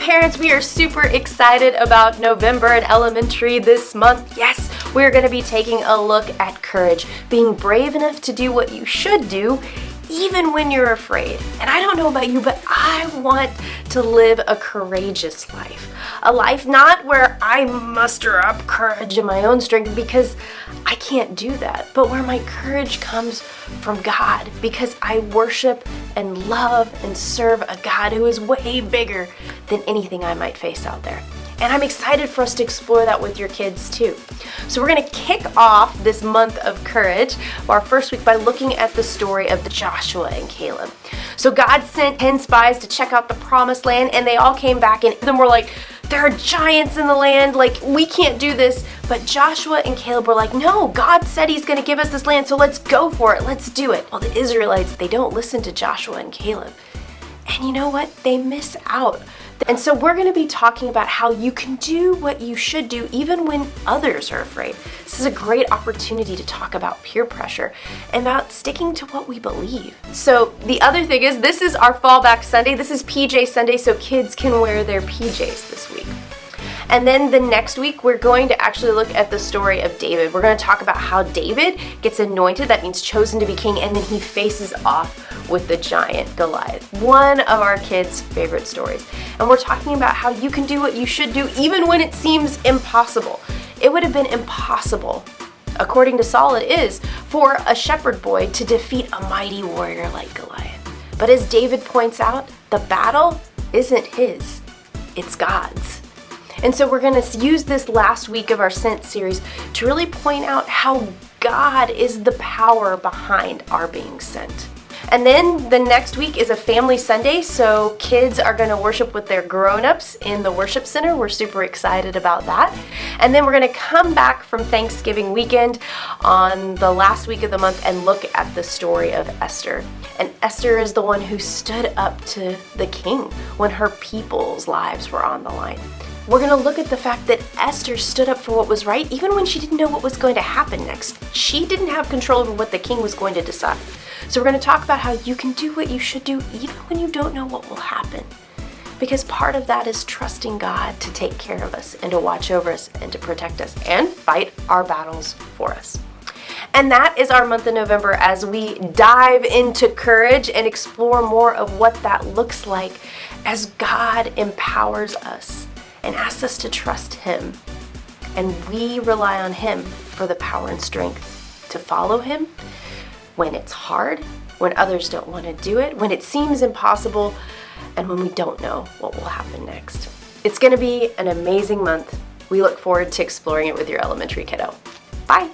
parents, we are super excited about November and elementary this month. Yes, we're going to be taking a look at courage, being brave enough to do what you should do even when you're afraid. And I don't know about you, but I want to live a courageous life. A life not where I muster up courage in my own strength, because I can't do that, but where my courage comes from God, because I worship and love and serve a God who is way bigger than anything I might face out there. And I'm excited for us to explore that with your kids too. So we're going to kick off this month of courage, our first week, by looking at the story of Joshua and Caleb. So God sent 10 spies to check out the promised land, and they all came back and then were like, there are giants in the land, like we can't do this. But Joshua and Caleb were like, no, God said he's going to give us this land, so let's go for it, let's do it. Well, the Israelites, they don't listen to Joshua and Caleb. And you know what? They miss out. And so we're going to be talking about how you can do what you should do even when others are afraid. This is a great opportunity to talk about peer pressure and about sticking to what we believe. So the other thing is, this is our fallback Sunday. This is PJ Sunday, so kids can wear their PJs this week. And then the next week, we're going to actually look at the story of David. We're going to talk about how David gets anointed, that means chosen to be king, and then he faces off with the giant Goliath. One of our kids' favorite stories. And we're talking about how you can do what you should do even when it seems impossible. It would have been impossible, according to Saul it is, for a shepherd boy to defeat a mighty warrior like Goliath. But as David points out, the battle isn't his, it's God's. And so we're going to use this last week of our Sent series to really point out how God is the power behind our being sent. And then the next week is a family Sunday, so kids are going to worship with their grown-ups in the worship center. We're super excited about that. And then we're going to come back from Thanksgiving weekend on the last week of the month and look at the story of Esther. And Esther is the one who stood up to the king when her people's lives were on the line. We're going to look at the fact that Esther stood up for what was right even when she didn't know what was going to happen next. She didn't have control over what the king was going to decide. So we're going to talk about how you can do what you should do even when you don't know what will happen. Because part of that is trusting God to take care of us and to watch over us and to protect us and fight our battles for us. And that is our month of November as we dive into courage and explore more of what that looks like as God empowers us and asks us to trust Him. And we rely on Him for the power and strength to follow Him when it's hard, when others don't want to do it, when it seems impossible, and when we don't know what will happen next. It's going to be an amazing month. We look forward to exploring it with your elementary kiddo. Bye.